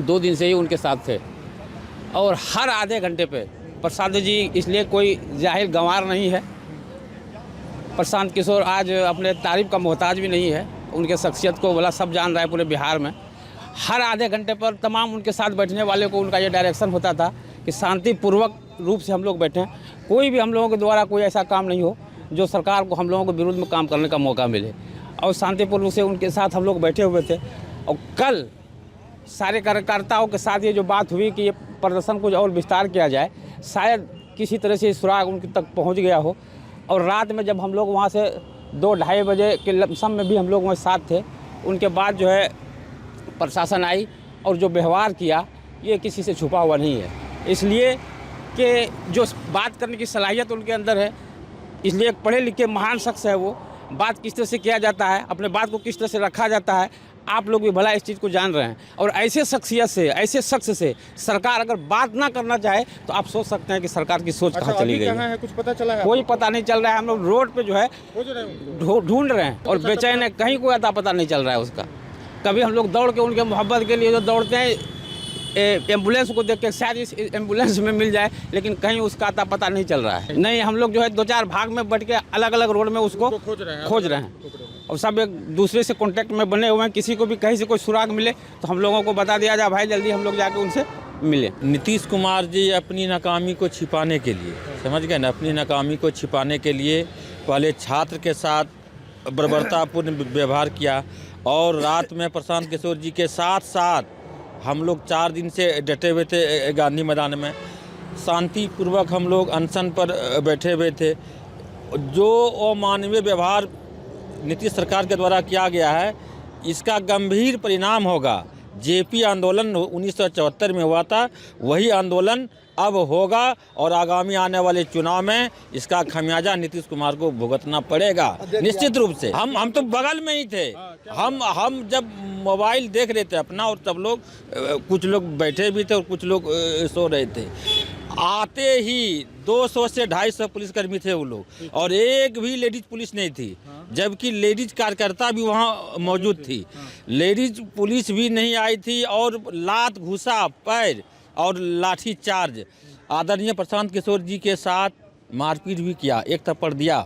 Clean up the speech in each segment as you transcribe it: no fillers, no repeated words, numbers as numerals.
2 दिन से ही उनके साथ थे और हर आधे घंटे पे प्रशांत जी इसलिए कोई जाहिर गंवार नहीं है। प्रशांत किशोर आज अपने तारीफ का मोहताज भी नहीं है। उनके शख्सियत को बोला सब जान रहा है पूरे बिहार में। हर आधे घंटे पर तमाम उनके साथ बैठने वाले को उनका ये डायरेक्शन होता था कि शांतिपूर्वक रूप से हम लोग बैठें, कोई भी हम लोगों के द्वारा कोई ऐसा काम नहीं हो जो सरकार को हम लोगों के विरुद्ध में काम करने का मौका मिले। और शांतिपूर्वक से उनके साथ हम लोग बैठे हुए थे। और कल सारे कार्यकर्ताओं के साथ ये जो बात हुई कि ये प्रदर्शन कुछ और विस्तार किया जाए, शायद किसी तरह से सुराग उनके तक पहुंच गया हो। और रात में जब हम लोग वहाँ से 2-2:30 बजे के लमसम में भी हम लोग वहाँ साथ थे, उनके बाद जो है प्रशासन आई और जो व्यवहार किया ये किसी से छुपा हुआ नहीं है। इसलिए कि जो बात करने की सलाहियत उनके अंदर है, इसलिए एक पढ़े लिखे महान शख्स है वो। बात किस तरह से किया जाता है, अपने बात को किस तरह से रखा जाता है, आप लोग भी भला इस चीज़ को जान रहे हैं। और ऐसे शख्सियत से, ऐसे शख्स से सरकार अगर बात ना करना चाहे तो आप सोच सकते हैं कि सरकार की सोच कहाँ चली गई है। कुछ पता चला है? कोई पता नहीं चल रहा है। हम लोग रोड पे जो है ढूंढ रहे हैं और बेचैन है, कहीं कोई अता पता नहीं चल रहा है उसका। कभी हम लोग दौड़ के उनके मोहब्बत के लिए जो दौड़ते हैं एम्बुलेंस को देख के शायद इस एम्बुलेंस में मिल जाए, लेकिन कहीं उसका अता पता नहीं चल रहा है। नहीं, हम लोग जो है 2-4 भाग में बैठ के अलग अलग रोड में उसको खोज रहे हैं और सब एक दूसरे से कांटेक्ट में बने हुए हैं। किसी को भी कहीं से कोई सुराग मिले तो हम लोगों को बता दिया जाए, भाई जल्दी हम लोग जाके उनसे मिले। नीतीश कुमार जी अपनी नाकामी को छिपाने के लिए, समझ गए ना, अपनी नाकामी को छिपाने के लिए पहले छात्र के साथ बर्बरतापूर्ण व्यवहार किया और रात में प्रशांत किशोर जी के साथ हम लोग 4 दिन से डटे हुए थे गांधी मैदान में। शांतिपूर्वक हम लोग अनशन पर बैठे हुए थे। जो अमानवीय व्यवहार नीतीश सरकार के द्वारा किया गया है, इसका गंभीर परिणाम होगा। जेपी आंदोलन 1974 में हुआ था, वही आंदोलन अब होगा और आगामी आने वाले चुनाव में इसका खमियाजा नीतीश कुमार को भुगतना पड़ेगा निश्चित रूप से। हम तो बगल में ही थे। हम जब मोबाइल देख रहे थे अपना, और तब लोग कुछ लोग बैठे भी थे और कुछ लोग सो रहे थे। आते ही 200 से 250 पुलिसकर्मी थे वो लोग, और एक भी लेडीज पुलिस नहीं थी, जबकि लेडीज कार्यकर्ता भी वहाँ मौजूद थी। लेडीज पुलिस भी नहीं आई थी और लात घुसा पैर और लाठी चार्ज। आदरणीय प्रशांत किशोर जी के साथ मारपीट भी किया, एक थप्पड़ दिया,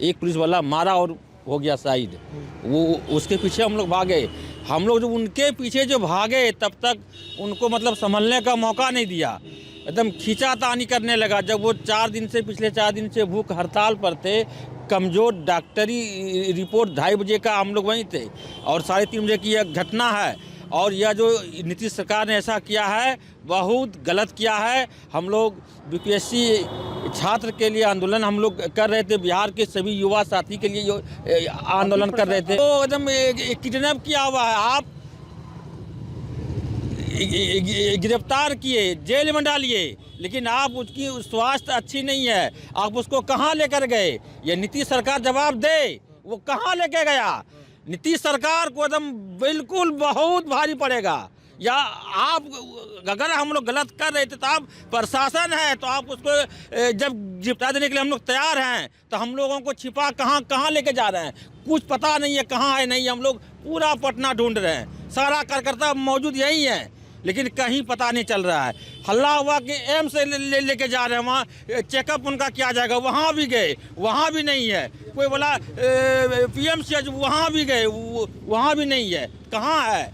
एक पुलिस वाला मारा और हो गया साइड। वो उसके पीछे हम लोग भागे। हम लोग जब उनके पीछे जो भागे तब तक उनको मतलब संभलने का मौका नहीं दिया, एकदम खींचातानी करने लगा। जब वो पिछले 4 दिन से भूख हड़ताल पर थे, कमज़ोर डॉक्टरी रिपोर्ट 2:30 बजे का हम लोग वहीं थे और 3:30 बजे की यह घटना है। और यह जो नीतीश सरकार ने ऐसा किया है बहुत गलत किया है। हम लोग बीपीएससी छात्र के लिए आंदोलन हम लोग कर रहे थे, बिहार के सभी युवा साथी के लिए आंदोलन कर रहे थे। तो एकदम किडनैप किया हुआ है, आप गिरफ्तार किए, जेल में डालिए, लेकिन आप उसकी स्वास्थ्य अच्छी नहीं है, आप उसको कहाँ लेकर गए? ये नीतीश सरकार जवाब दे, वो कहाँ लेके गया? नीतीश सरकार को एकदम बिल्कुल बहुत भारी पड़ेगा। या आप अगर हम लोग गलत कर रहे थे तो आप प्रशासन है, तो आप उसको जब गिरफ्तार देने के लिए हम लोग तैयार हैं, तो हम लोगों को छिपा कहाँ लेके जा रहे हैं? कुछ पता नहीं है कहाँ है नहीं। हम लोग पूरा पटना ढूंढ रहे हैं, सारा कार्यकर्ता मौजूद यही है, लेकिन कहीं पता नहीं चल रहा है। हल्ला हुआ कि एम्स से लेके जा रहे हैं, वहाँ चेकअप उनका किया जाएगा, वहाँ भी गए, वहाँ भी नहीं है। कोई बोला पीएमसीएच, वहाँ भी गए, वहाँ भी नहीं है। कहाँ है?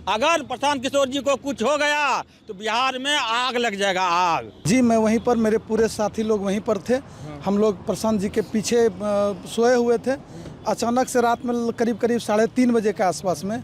अगर प्रशांत किशोर जी को कुछ हो गया तो बिहार में आग लग जाएगा, आग। जी, मैं वहीं पर, मेरे पूरे साथी लोग वहीं पर थे। हम लोग प्रशांत जी के पीछे सोए हुए थे। अचानक से रात में करीब 3:30 बजे के आसपास में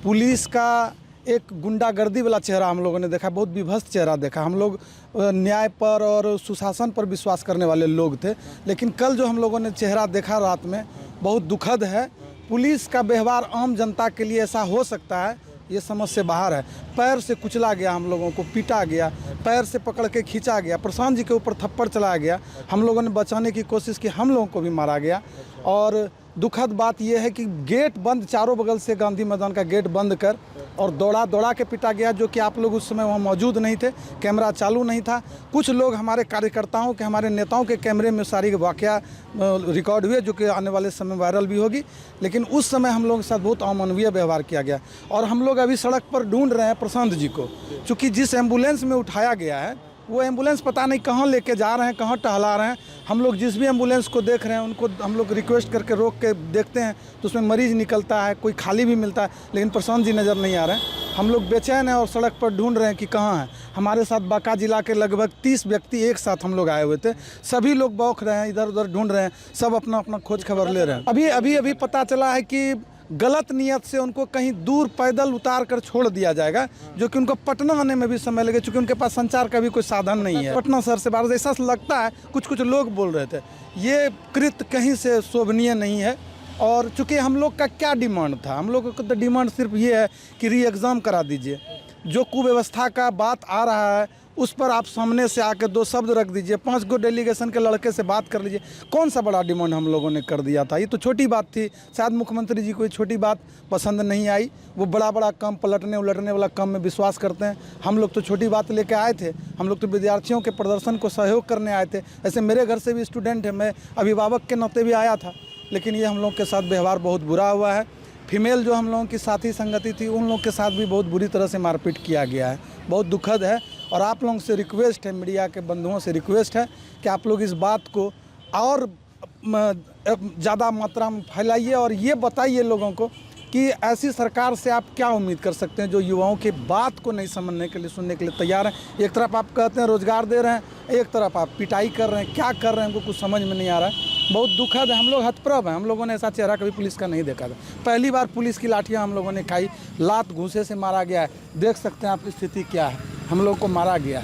पुलिस का एक गुंडागर्दी वाला चेहरा हम लोगों ने देखा, बहुत विभत्स चेहरा देखा। हम लोग न्याय पर और सुशासन पर विश्वास करने वाले लोग थे, लेकिन कल जो हम लोगों ने चेहरा देखा रात में बहुत दुखद है। पुलिस का व्यवहार आम जनता के लिए ऐसा हो सकता है, ये समझ से बाहर है। पैर से कुचला गया, हम लोगों को पीटा गया, पैर से पकड़ के खींचा गया, प्रशांत जी के ऊपर थप्पड़ चलाया गया। हम लोगों ने बचाने की कोशिश की, हम लोगों को भी मारा गया। और दुखद बात यह है कि गेट बंद, चारों बगल से गांधी मैदान का गेट बंद कर और दौड़ा दौड़ा के पिटा गया, जो कि आप लोग उस समय वहाँ मौजूद नहीं थे, कैमरा चालू नहीं था। कुछ लोग हमारे कार्यकर्ताओं के, हमारे नेताओं के कैमरे में सारी वाक़या रिकॉर्ड हुए, जो कि आने वाले समय वायरल भी होगी। लेकिन उस समय हम लोगों के साथ बहुत अमानवीय व्यवहार किया गया और हम लोग अभी सड़क पर ढूंढ रहे हैं प्रशांत जी को, चूँकि जिस एम्बुलेंस में उठाया गया है वो एम्बुलेंस पता नहीं कहाँ लेके जा रहे हैं, कहाँ टहला रहे हैं। हम लोग जिस भी एम्बुलेंस को देख रहे हैं उनको हम लोग रिक्वेस्ट करके रोक के देखते हैं तो उसमें मरीज़ निकलता है, कोई खाली भी मिलता है, लेकिन प्रशांत जी नज़र नहीं आ रहे हैं। हम लोग बेचैन हैं और सड़क पर ढूंढ रहे हैं कि कहाँ हैं। हमारे साथ बांका जिला के लगभग 30 व्यक्ति एक साथ हम लोग आए हुए थे। सभी लोग बौख रहे हैं, इधर उधर ढूंढ रहे हैं, सब अपना अपना खोज खबर ले रहे हैं। अभी पता चला है कि गलत नियत से उनको कहीं दूर पैदल उतार कर छोड़ दिया जाएगा, जो कि उनको पटना आने में भी समय लगे, क्योंकि उनके पास संचार का भी कोई साधन नहीं है। पटना शहर से बाहर ऐसा लगता है, कुछ लोग बोल रहे थे ये कृत्य कहीं से शोभनीय नहीं है। और चूँकि हम लोग का क्या डिमांड था, हम लोग का तो डिमांड सिर्फ ये है कि री एग्ज़ाम करा दीजिए। जो कुव्यवस्था का बात आ रहा है उस पर आप सामने से आकर 2 शब्द रख दीजिए, 5 गो डेलीगेशन के लड़के से बात कर लीजिए। कौन सा बड़ा डिमांड हम लोगों ने कर दिया था? ये तो छोटी बात थी। शायद मुख्यमंत्री जी को ये छोटी बात पसंद नहीं आई, वो बड़ा काम पलटने उलटने वाला काम में विश्वास करते हैं। हम लोग तो छोटी बात लेके आए थे, हम लोग तो विद्यार्थियों के प्रदर्शन को सहयोग करने आए थे। ऐसे मेरे घर से भी स्टूडेंट है, मैं अभिभावक के नाते भी आया था, लेकिन ये हम लोग के साथ व्यवहार बहुत बुरा हुआ है। फीमेल जो हम लोगों की साथी संगति थी उन लोग के साथ भी बहुत बुरी तरह से मारपीट किया गया है, बहुत दुखद है। और आप लोगों से रिक्वेस्ट है, मीडिया के बंधुओं से रिक्वेस्ट है कि आप लोग इस बात को और ज़्यादा मात्रा में फैलाइए और ये बताइए लोगों को कि ऐसी सरकार से आप क्या उम्मीद कर सकते हैं जो युवाओं की बात को नहीं समझने के लिए, सुनने के लिए तैयार हैं। एक तरफ आप कहते हैं रोज़गार दे रहे हैं, एक तरफ आप पिटाई कर रहे हैं, क्या कर रहे हैं उनको कुछ समझ में नहीं आ रहा है। बहुत दुखद है, हम लोग हतप्रभ हैं। हम लोगों ने ऐसा चेहरा कभी पुलिस का नहीं देखा था। पहली बार पुलिस की लाठियाँ हम लोगों ने खाई, लात घूंसे से मारा गया है। देख सकते हैं आप स्थिति क्या है, हम लोग को मारा गया है।